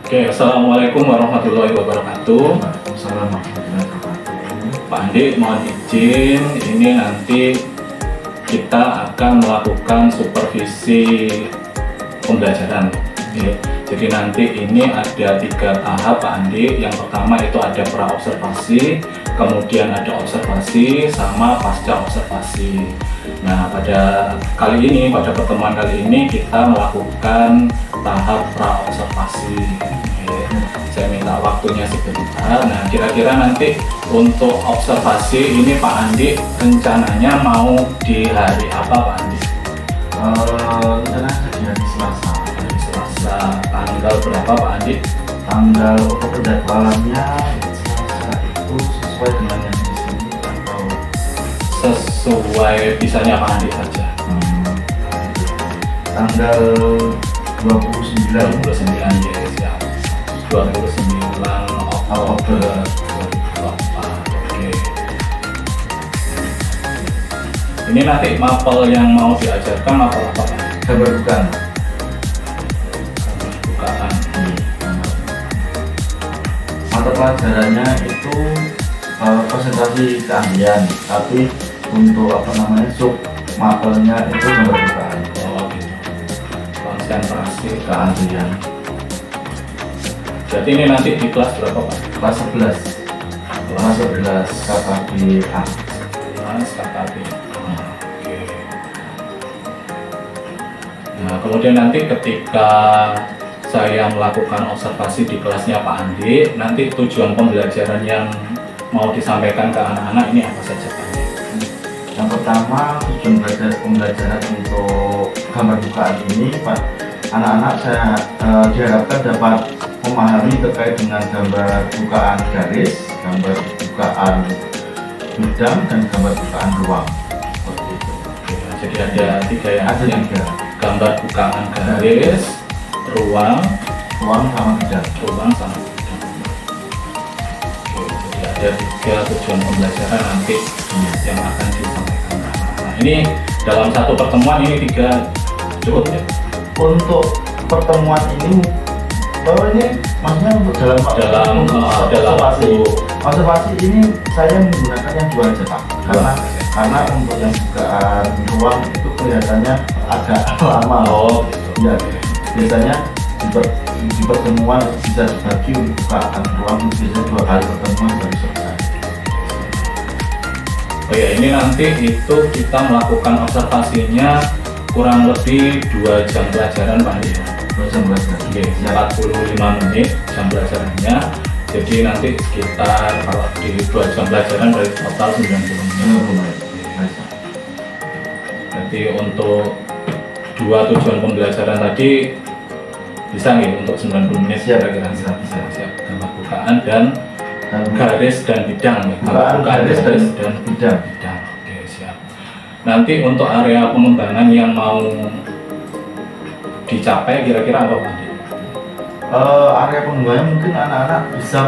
Oke, Assalamualaikum warahmatullahi wabarakatuh. Waalaikumsalam warahmatullahi wabarakatuh. Pak Andi, mohon izin, ini nanti kita akan melakukan supervisi pembelajaran. Oke. Jadi nanti ini ada 3 tahap Pak Andi. Yang pertama itu ada pra-observasi, kemudian ada observasi, sama pasca observasi. Nah, pada pertemuan kali ini kita melakukan tahap pra-observasi. Saya minta waktunya sebentar. Nah, kira-kira nanti untuk observasi ini Pak Andi rencananya mau di hari apa Pak Andi? Rencana di hari Selasa. Hari Selasa, tanggal berapa Pak Andi? Tanggal penjadwalannya Selasa itu sesuai dengan yang di sini atau Sesuai bisanya Pak Andi saja. Tanggal 29 ya, siap. 29 Oktober 2024. Oke. Ini nanti mapel yang mau diajarkan mapel apa Pak? gambar bukan. Bukaan. Mata pelajarannya itu konsentrasi keahlian, tapi untuk sub mapelnya itu gambar bukaan. Oh gitu. Konsentrasi Keahlian Berarti ini nanti di kelas berapa Pak? kelas 11 KKB A. Kelas KKB. Oke. Nah, kemudian nanti ketika saya melakukan observasi di kelasnya Pak Andi, nanti tujuan pembelajaran yang mau disampaikan ke anak-anak ini apa saja Pak Andi? Yang pertama, tujuan pembelajaran untuk gambar bukaan ini, Pak, anak-anak saya diharapkan dapat memahami terkait dengan gambar bukaan garis, gambar bukaan bidang, dan gambar bukaan ruang. Seperti itu. Oke, jadi ada 3 ya. Ada 3, Gambar bukaan garis, ruang sama bidang. sama bidang. Oke, jadi ada 3 tujuan pembelajaran nanti yang akan disampaikan ke anak-anak. Ini dalam satu pertemuan ini 3 cukup ya? Untuk pertemuan ini, maksudnya untuk dalam observasi ini saya menggunakan yang 2 aja Pak, karena untuk yang bukaan ruang itu kelihatannya agak lama. Oh gitu. Ya, biasanya di pertemuan bisa dibagi untuk bukaan ruang itu biasanya 2 kali pertemuan baru selesai. Oh ya, ini nanti itu kita melakukan observasinya kurang lebih 2 jam pelajaran Pak Andi ya. 2 jam belajar. Oke, 45 menit jam pelajarannya. Jadi nanti sekitar kalau di 2 jam pelajaran dari total 90 menit. Jadi untuk 2 tujuan pembelajaran tadi bisa nih untuk 90 menit kira-kira siap. Gambar bukaan dan garis dan bidang ya. Bukaan garis dan bidang. Oke, siap. Nanti untuk area pengembangan yang mau dicapai kira-kira apa Pak Andi? Area pengembangan mungkin anak-anak bisa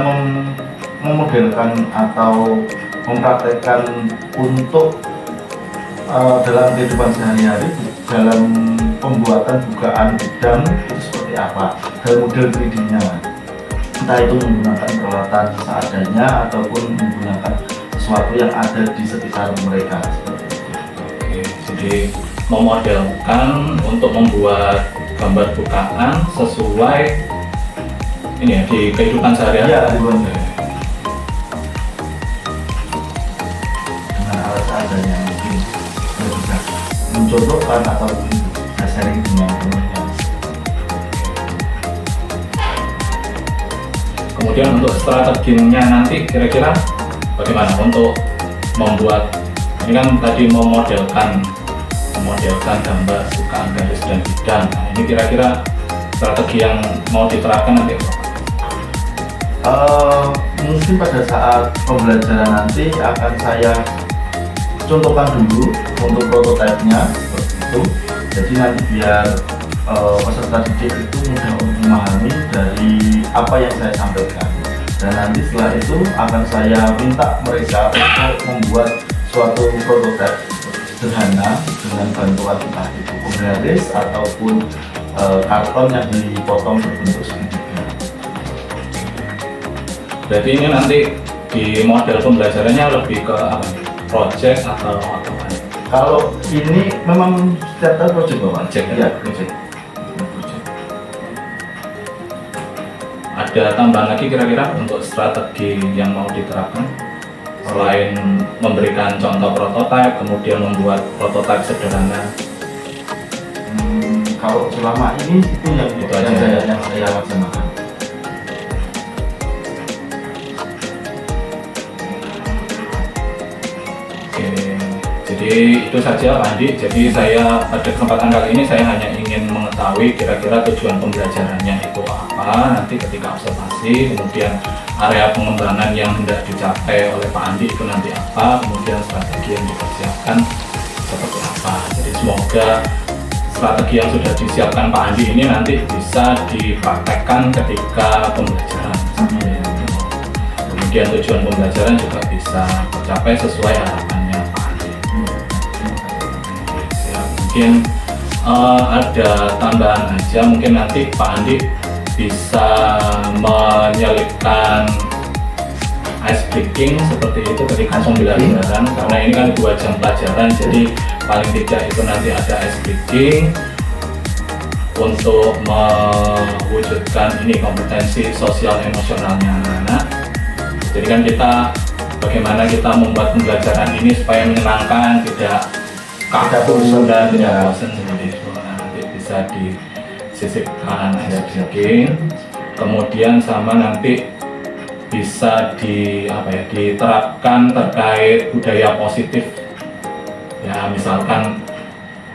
memodelkan atau mempraktekkan untuk dalam kehidupan sehari-hari dalam pembuatan bukaan bidang itu seperti apa dalam model 3D-nya, entah itu menggunakan peralatan seadanya ataupun menggunakan sesuatu yang ada di sekitar mereka seperti itu. Oke, jadi memodelkan untuk membuat gambar bukaan sesuai ini ya di kehidupan sehari-hari. Iya, dengan alat seadanya mungkin ya bisa mencontohkan atau bisa sharing dengan temannya. Kemudian untuk strateginya nanti kira-kira bagaimana untuk membuat ini kan tadi memodelkan gambar bukaan garis dan bidang. Nah, ini kira-kira strategi yang mau diterapkan nanti apa? Mungkin pada saat pembelajaran nanti akan saya contohkan dulu untuk prototipenya seperti itu. Jadi nanti biar peserta didik itu mudah untuk memahami dari apa yang saya sampaikan. Dan nanti setelah itu akan saya minta mereka untuk membuat suatu prototip sederhana dengan bantuan entah itu penggaris ataupun karton yang dipotong berbentuk segitiga. Berarti ini nanti di model pembelajarannya lebih ke apa nih? Project atau apa? Kalau ini memang setiap tahun project Bapak? Project ya? Iya, project. Ada tambahan lagi kira-kira untuk strategi yang mau diterapkan? Selain memberikan contoh prototipe, kemudian membuat prototipe sederhana. Kalau selama ini itu yang saya laksanakan. Oke, jadi itu saja Pak Andi. Jadi saya pada kesempatan kali ini saya hanya ingin mengetahui kira-kira tujuan pembelajarannya itu apa. Nanti ketika observasi, kemudian area pengembangan yang hendak dicapai oleh Pak Andi itu nanti apa, kemudian strategi yang dipersiapkan seperti apa. Jadi semoga strategi yang sudah disiapkan Pak Andi ini nanti bisa dipraktekkan ketika pembelajaran. Kemudian tujuan pembelajaran juga bisa tercapai sesuai harapannya Pak Andi. Mungkin ada tambahan aja, mungkin nanti Pak Andi bisa menyelipkan ice breaking seperti itu ketika pembelajaran, karena ini kan 2 jam pelajaran, jadi paling tidak itu nanti ada ice breaking untuk mewujudkan ini kompetensi sosial emosionalnya anak-anak. Jadi kan kita bagaimana kita membuat pembelajaran ini supaya menyenangkan, tidak kaku dan tidak bosan seperti itu. Nah, nanti bisa disisipkan ice breaking, kemudian sama nanti bisa diterapkan terkait budaya positif. Ya, misalkan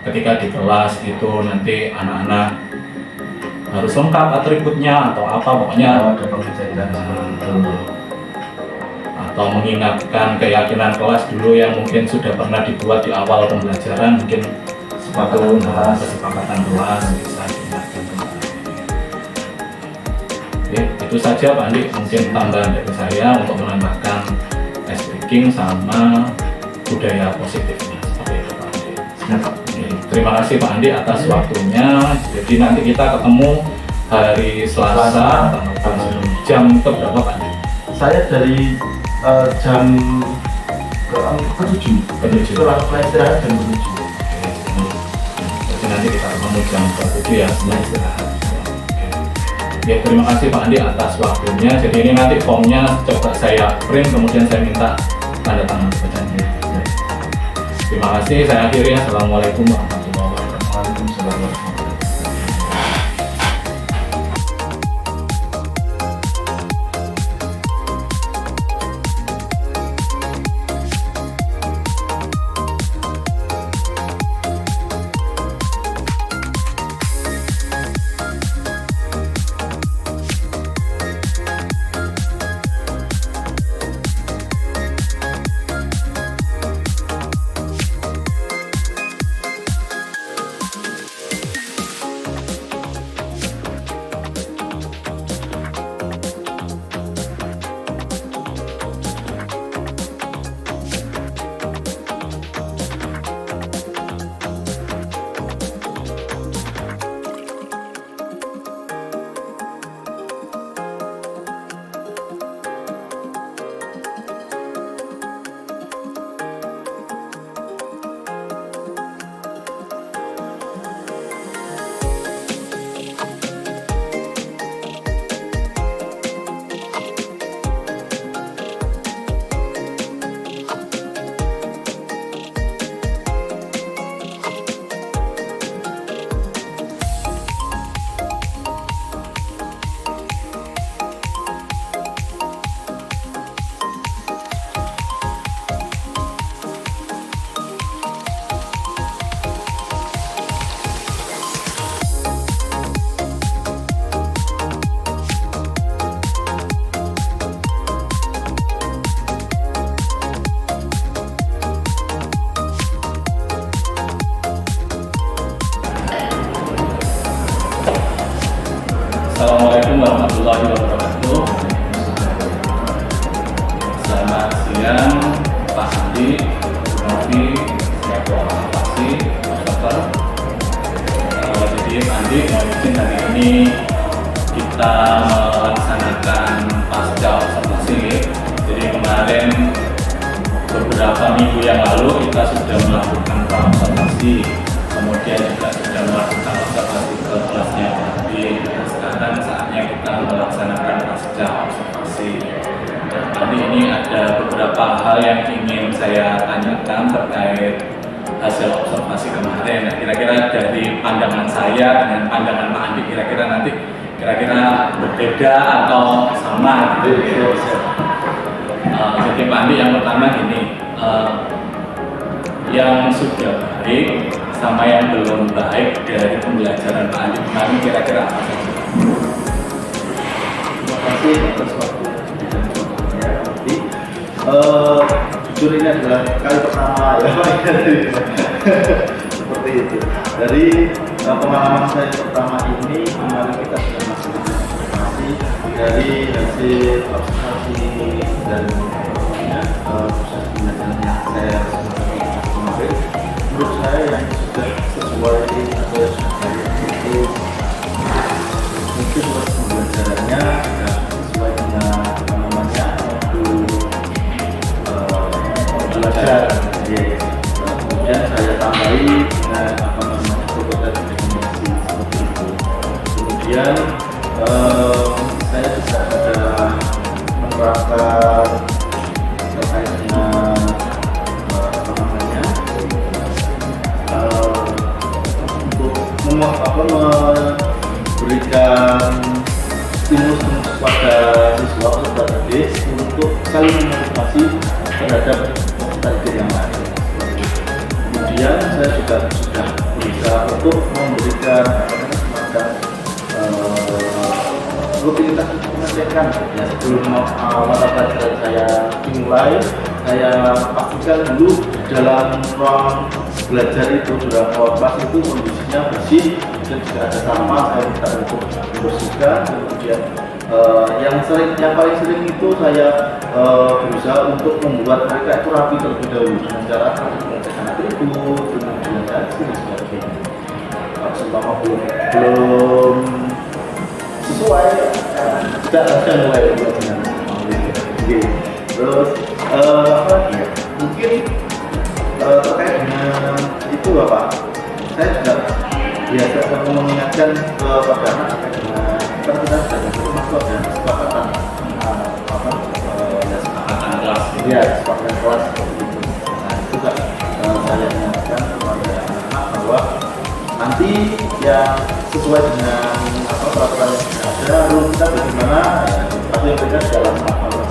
ketika di kelas itu nanti anak-anak harus lengkap atributnya atau apa, pokoknya Ada pembelajaran atau mengingatkan keyakinan kelas dulu yang mungkin sudah pernah dibuat di awal pembelajaran, mungkin kesepakatan kelas bisa diingatkan kembali. Oke, itu saja Pak Andi, mungkin tambahan dari saya untuk menambahkan ice breaking sama budaya positifnya seperti itu Pak Andi. Oke, terima kasih Pak Andi atas waktunya. Jadi nanti kita ketemu hari Selasa jam berapa Pak Andi? Saya dari jam ke-7 setelah istirahat jam ke-7. Jadi nanti kita ketemu jam ke-7 ya setelah istirahat. Ya, terima kasih Pak Andi atas waktunya. Jadi ini nanti formnya coba saya print, kemudian saya minta tanda tangan Pak Andi. Terima kasih, saya akhiri. Assalamualaikum warahmatullahi wabarakatuh. Waalaikumsalam warahmatullahi wabarakatuh. Assalamualaikum warahmatullahi wabarakatuh. Selamat siang Pak Andi, Novi, selaku observasi, observer. Jadi Pak Andi mau izin hari ini kita kita melaksanakan pasca observasi. Jadi kemarin beberapa minggu yang lalu kita sudah melakukan observasi, kemudian juga sudah melakukan observasi ke kelasnya Andi. Sekarang saatnya kita melaksanakan pasca observasi. Nanti ini ada beberapa hal yang ingin saya tanyakan terkait hasil observasi kemarin. Nah, kira-kira dari pandangan saya dengan pandangan Pak Andi, kira-kira berbeda atau sama gitu. Jadi Pak Andi, yang pertama gini, yang sudah baik sama yang belum baik dari pembelajaran Pak Andi kemarin kira-kira apa saja? Terima kasih atas waktu dan jawabannya. Jadi jujur ini adalah kali pertama ya seperti itu. Dari pengalaman saya pertama ini, kemarin kita sudah masuk informasi dari hasil observasi dan proses pembelajaran yang saya lakukan kemarin. Menurut saya yang sudah sesuai atau yang sudah baik itu mungkin proses pembelajarannya sudah sesuai dengan belajar. Kemudian saya tambahi dengan protokol definisi seperti itu. Kemudian saya juga sudah menerapkan terkait dengan untuk memberikan stimulus kepada siswa peserta didik untuk saling memotivasi terhadap peserta didik yang lain. Kemudian saya juga sudah berusaha untuk memberikan semacam rutinitas pengecekan ya, sebelum mata pelajaran saya dimulai. Saya pastikan dulu dalam ruang belajar itu, dalam ruang kelas itu kondisinya bersih dan tidak ada sampah. Saya minta untuk membersihkan. Kemudian yang paling sering itu saya berusaha untuk membuat mereka itu rapi terlebih dahulu dengan cara mengecekkan atribut, kemudian gaji dan sebagainya. Selama belum sesuai, tidak ada mulai dengan terus mungkin terkait dengan itu Bapak, saya juga biasa mengingatkan kepada anak terkait dengan kita sudah masuk dan kesepakatan kelas. Ya, kesepakatan kelas seperti itu. Nah, juga saya ingatkan kepada anak bahwa nanti yang sesuai dengan peraturan yang ada, rule kita bagaimana, tapi yang beda dalam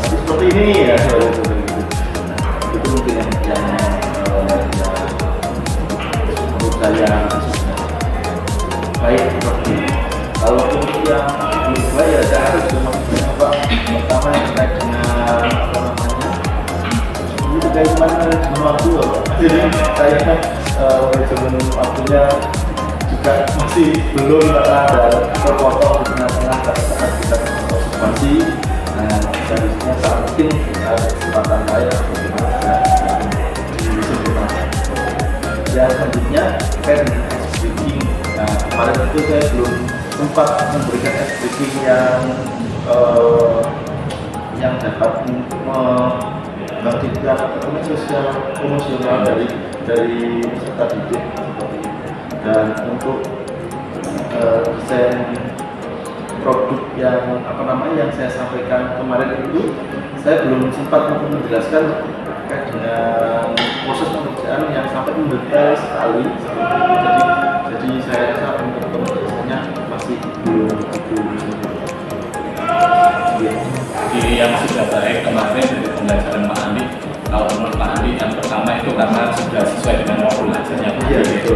seperti ini ya, itu mungkin yang menurut saya baik seperti ini. Kalau untuk yang baik ya saya harus pertama yang terkait dengan ini terkait dengan waktu, jadi saya manajemen waktunya juga masih belum ada terpotong di tengah-tengah saat kita observasi. Nah, seharusnya saat mungkin ada kesempatan lain ya. Selanjutnya terkait dengan speaking. Nah, kemarin itu saya belum sempat memberikan speaking yang dapat membangkitkan sosial emosional dari peserta didik seperti itu. Dan untuk desain produk yang yang saya sampaikan kemarin itu, saya belum sempat untuk menjelaskan terkait dengan proses pengerjaan yang sampai mendetail sekali. Jadi saya rasa untuk penjelasannya masih belum begitu. Jadi yang sudah baik kemarin dari pembelajaran Pak Andi, kalau menurut Pak Andi yang pertama itu karena sudah sesuai dengan modul ajarnya Pak Andi. Gitu.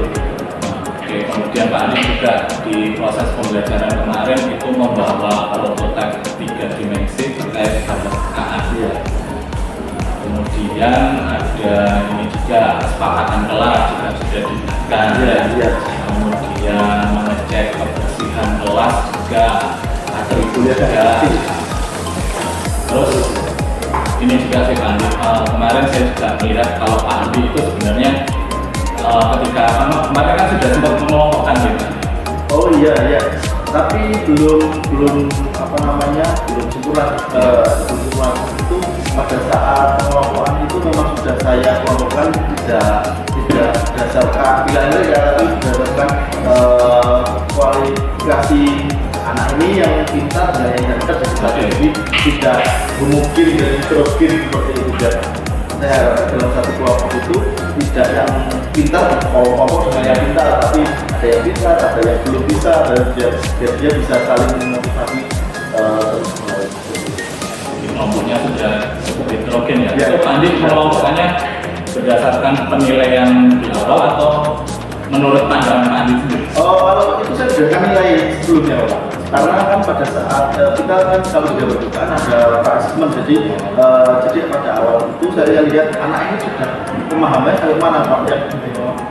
Oke, kemudian Pak Andi juga di proses pembelajaran kemarin itu membawa prototipe 3 dimensi terkait pada KA. Ya. Kemudian ada ini juga kesepakatan kelas juga sudah dibuatkan. Ya. Kemudian mengecek kebersihan kelas juga atribut juga. Terus ini juga sih Pak Andi, kemarin saya juga melihat kalau Pak Andi itu sebenarnya ketika kemarin kan sudah sempat mengelompokkan gitu. Oh iya. tapi belum apa namanya belum sempurna. Belum sempurna itu pada saat pengelompokan itu memang sudah saya kelompokkan tidak berdasarkan pilihan mereka, tapi berdasarkan kualifikasi anak ini yang pintar dan yang cerdas. Jadi tidak mungkin dan introversi seperti itu. Dan saya harapkan dalam satu kelompok itu tidak yang pintar kelompok dengan yang pintar, tapi ada yang pintar, ada yang belum bisa, dan dia bisa saling memotivasi terus menerus. Kelompoknya sudah cukup heterogen ya. Ya. Itu Pak Andi mengelompokkannya berdasarkan penilaian di awal atau menurut pandangan Pak Andi sendiri? Kalau itu saya sudah nilai sebelumnya Pak. Karena kan pada saat kita kan kalau sudah berdukaan ada assessment, jadi pada awal itu saya lihat anak ini sudah pemahamannya sampai mana Pak, yang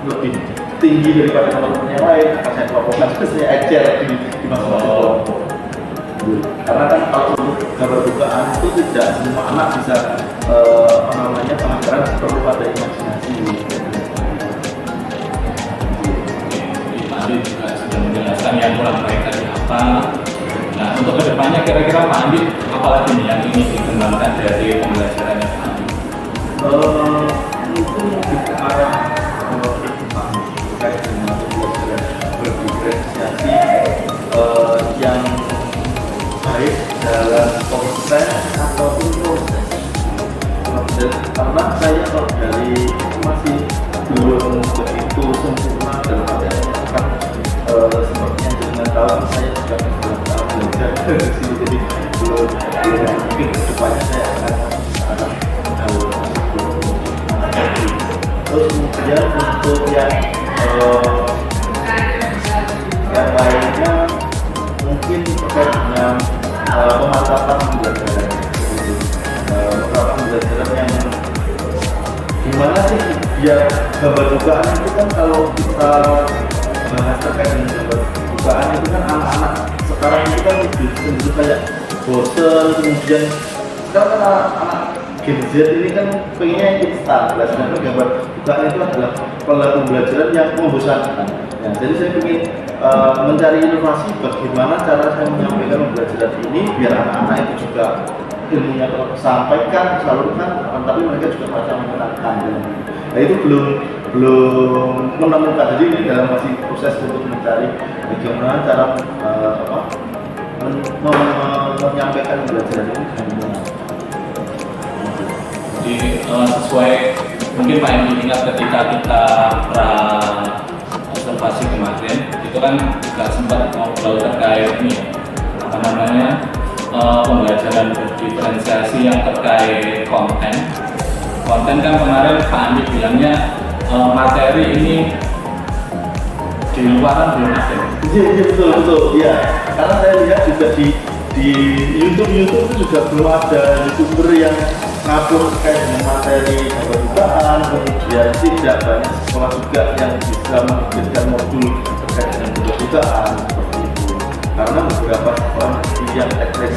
lebih tinggi daripada teman-teman yang lain, akan saya kelompokkan, saya ecer di masing-masing kelompok. Karena kan kalau untuk gambar dugaan itu tidak semua anak bisa pengajaran perlu ada imajinasi. Pak Andi juga sudah menjelaskan yang kurang baik tadi apa. Nah, untuk kedepannya kira-kira Pak Andi apalagi nih yang ingin dikembangkan dari pembelajarannya Pak Andi? Itu lebih ke arah terkait dengan pembelajaran berdiferensiasi yang baik dalam konten ataupun proses. Karena saya kalau dari masih belum begitu sempurna dalam adanya kan seperti yang dengan tahu saya sudah beberapa tahun belajar dari sini, jadi belum mungkin kedepannya saya akan tahu. Terus kemudian untuk yang lainnya mungkin terkait dengan pemantapan pembelajaran. Pemantapan pembelajaran yang gimana sih biar gambar dugaan itu kan, kalau kita bahas terkait dengan gambar dugaan itu kan anak-anak sekarang itu kan lebih kayak bosen, kemudian sekarang kan anak-anak Gen Z ini kan pengennya yang instan. Sedangkan gambar dugaan itu adalah pembelajaran yang membosankan. Nah, jadi saya ingin mencari inovasi bagaimana cara saya menyampaikan pembelajaran ini biar anak-anak itu juga ilmunya tersampaikan, salurkan, tapi mereka juga merasa menyenangkan. Nah, itu belum menemukan. Jadi ini dalam masih proses untuk mencari bagaimana cara menyampaikan pembelajaran ini dengan benar. Jadi sesuai mungkin Pak Andi ingat ketika kita observasi kemarin itu kan juga sempat ngobrol terkait ini apa namanya pembelajaran berdiferensiasi yang terkait konten kan kemarin Pak Andi bilangnya materi ini di luaran belum ada. Iya betul ya, karena saya lihat juga di YouTube itu juga belum ada YouTuber yang ngatur terkait dengan materi gambar dugaan. Kemudian tidak banyak sekolah juga yang bisa memberikan modul terkait dengan gambar dugaan seperti itu. Karena beberapa sekolah yang teknik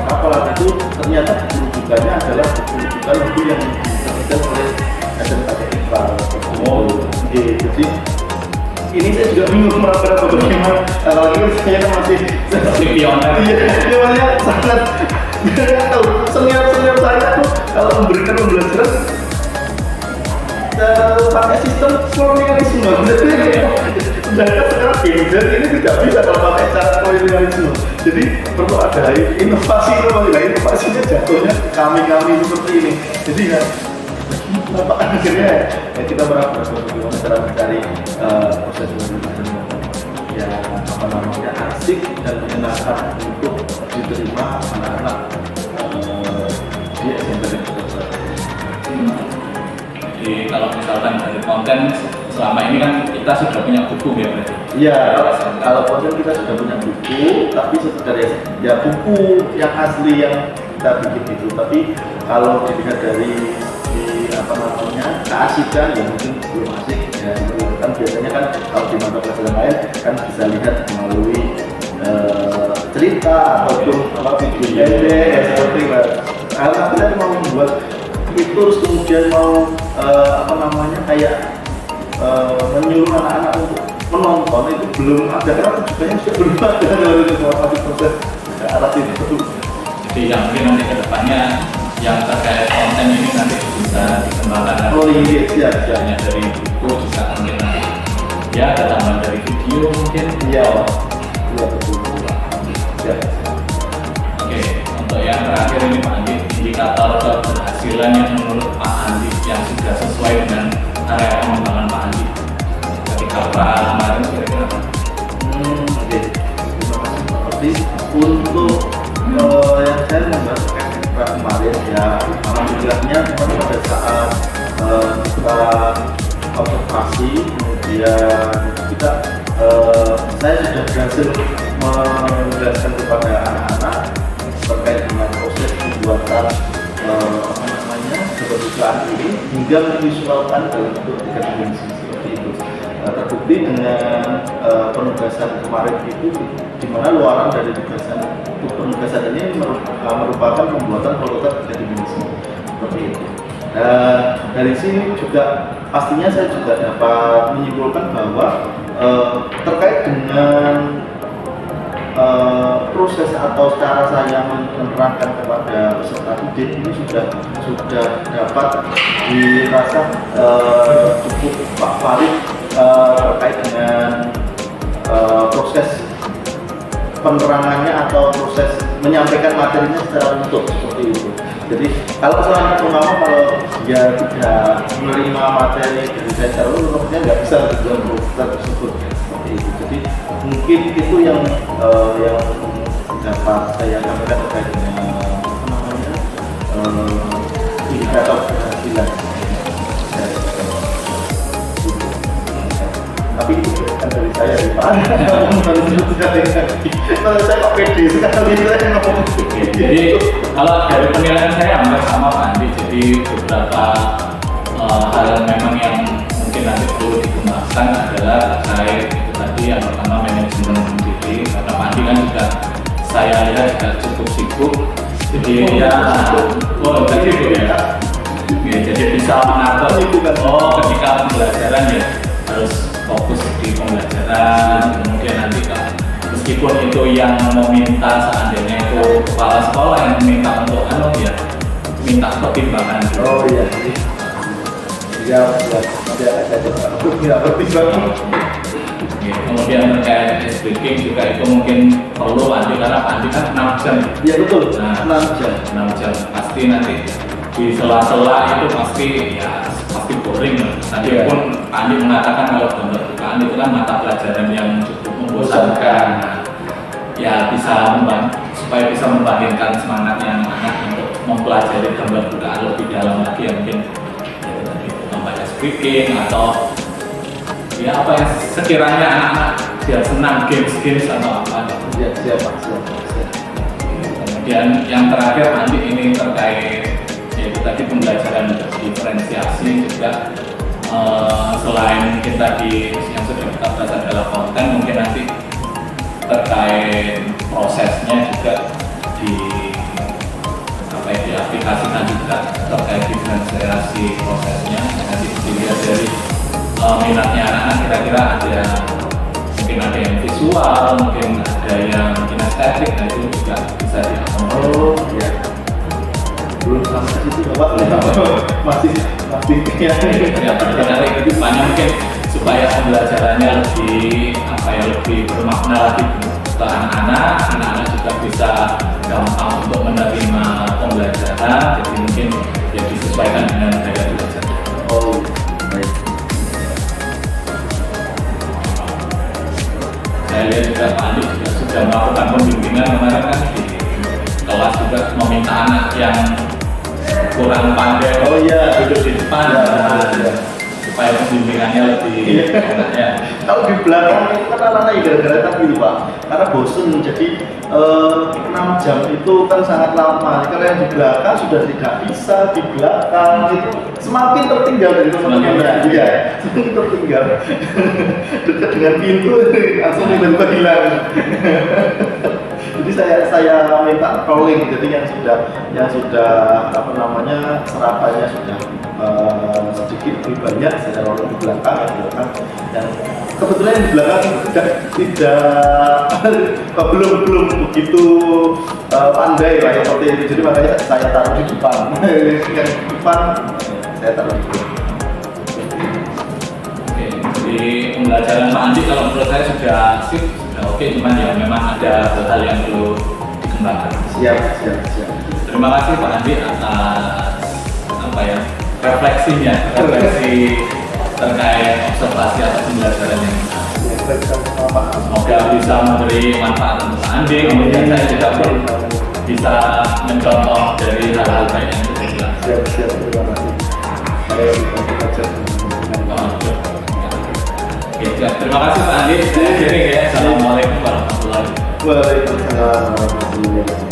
kapal itu ternyata rujukannya adalah rujukan modul yang diterbitkan oleh SMK Teknikal. Jadi ini saya juga bingung meraba-raba bagaimana, apalagi saya kan masih pioner. Iya, makanya sangat nggak tahu senior saya tuh kalau memberikan pembelajaran pakai sistem kolonialisme. Sedangkan sekarang Gen Z ini tidak bisa kalau pakai cara kolonialisme. Jadi perlu ada inovasi. Nah, inovasinya jatuhnya kami seperti ini. Jadi ya kenapa akhirnya ya kita berapa bagaimana cara mencari proses pembelajaran yang apa namanya asik dan menyenangkan untuk diterima anak-anak di SMP dan sekolah. Jadi kalau misalkan dari konten selama ini kan kita sudah punya buku ya berarti? Iya, kalau konten kita sudah punya buku, tapi sekedar ya buku yang asli yang kita bikin itu. Tapi kalau dilihat dari apa namanya keasikan ya mungkin belum asik ya, kan biasanya kan kalau di mata pelajaran lain kan bisa lihat melalui cerita ataupun video pendek seperti itu. Kalau kita mau membuat itu terus kemudian mau apa namanya kayak menyuruh anak-anak untuk menonton itu belum ada, karena rujukannya juga belum ada dari informasi proses ke arah itu. Jadi yang mungkin nanti ke depannya yang terkait konten ini nanti bisa dikembangkan. Oh iya, siap. Hanya dari buku bisa mungkin nanti ya ada tambahan dari video mungkin. Iya betul. Ya. Oke, untuk yang terakhir ini Pak Andi, indikator keberhasilan yang menurut Pak Andi yang sudah sesuai dengan area pengembangan Pak Andi ketika kemarin kira-kira apa? Oke. Terima kasih Pak Rodi. Untuk yang saya membahas kemarin ya, alhamdulillahnya pada saat kita observasi, kemudian kita saya sudah berhasil menjelaskan kepada anak-anak terkait dengan proses pembuatan keberbukaan ini hingga memvisualkan dalam bentuk 3 dimensi seperti itu. Terbukti dengan penugasan kemarin itu, di mana luaran dari penugasan ini merupakan pembuatan poloter 3 dimensi seperti itu. Dan dari sini juga pastinya saya juga dapat menyimpulkan bahwa terkait dengan proses atau cara saya menerangkan kepada peserta didik ini sudah dapat dirasa cukup Pak Farid terkait dengan proses penerangannya atau proses menyampaikan materinya secara utuh seperti itu. Jadi kalau dia tidak menerima materi dari saya secara utuh, dia nggak bisa dalam proses tersebut seperti itu. Jadi mungkin itu yang dapat saya sampaikan terkait dengan indikator keberhasilan. Tapi itu bukan dari saya, Pak. Menurut saya kok pede sekali saya ngomong. Jadi kalau dari penilaian saya hampir sama Pak Andi. Jadi beberapa hal memang yang mungkin nanti perlu dikembangkan adalah terkait itu tadi yang pertama manajemen diri, karena Pak Andi kan juga saya lihat juga cukup sibuk. Jadi ya, sibuk ya. Jadi bisa mengatur ketika pembelajaran ya harus fokus di pembelajaran, kemudian nanti meskipun itu yang meminta seandainya itu kepala sekolah yang meminta untuk ya minta pertimbangan. Oh iya. Ya, nanti akan saya coba untuk minta pertimbangan. Kemudian terkait speaking juga itu mungkin perlu Andi, karena Andi kan 6 jam. Iya betul. Nah, 6 jam pasti nanti di sela-sela itu pasti boring. Tadi pun Andi mengatakan kalau gambar bukaan itu kan mata pelajaran yang cukup membosankan. Ya supaya bisa membangkitkan semangatnya anak untuk mempelajari gambar bukaan lebih dalam lagi ya mungkin itu tadi membaca speaking atau ya apa yang sekiranya anak-anak biar senang games atau apa. Ya, siap. Kemudian yang terakhir nanti ini terkait yaitu tadi pembelajaran diferensiasi juga selain kita yang sudah kita bahas adalah konten, mungkin nanti terkait prosesnya juga diaplikasikan juga terkait diferensiasi prosesnya. Nanti dilihat dari minatnya anak-anak, kira-kira ada mungkin ada yang visual, mungkin ada yang kinestetik, nah itu juga bisa diakomodir. Oh iya. Belum sampai situ Pak. masih ya nanti ke depannya mungkin supaya pembelajarannya lebih bermakna lagi ke anak-anak juga bisa gampang untuk menerima pembelajaran, jadi mungkin ya disesuaikan dengan gaya belajar. Oh baik. Saya lihat juga Pak Andi juga sudah melakukan pembimbingan kemarin kan di kelas juga meminta anak yang kurang pandai duduk di depan supaya pembimbingannya lebih enak ya. Kalau di belakang itu kan anak-anak gara-gara tadi Pak, karena bosen, jadi 6 jam itu kan sangat lama. Kalau yang di belakang sudah tidak bisa, di belakang itu semakin tertinggal dari teman-teman. Iya, semakin tertinggal. Dekat dengan pintu langsung tiba-tiba hilang. Jadi saya minta rolling, jadi yang sudah serapannya sudah sedikit lebih banyak saya taruh di belakang dan kebetulan yang di belakang tidak belum begitu pandai lah seperti itu, jadi makanya saya taruh di depan. Yang di depan saya taruh di belakang. Oke, jadi pembelajaran Pak Andi kalau menurut saya sudah sip, sudah oke, cuman ya memang ada hal-hal yang perlu dikembangkan. Siap. Terima kasih Pak Andi atas refleksi terkait observasi atas pembelajaran yang semoga bisa memberi manfaat untuk Pak Andi, kemudian saya juga pun bisa mencontoh dari hal-hal baik yang sudah dilakukan. Siap, terima kasih. Saya belajar dengan Oke, terima kasih Pak Andi. Saya akhiri ya. Assalamualaikum warahmatullahi wabarakatuh. Waalaikumsalam warahmatullahi wabarakatuh.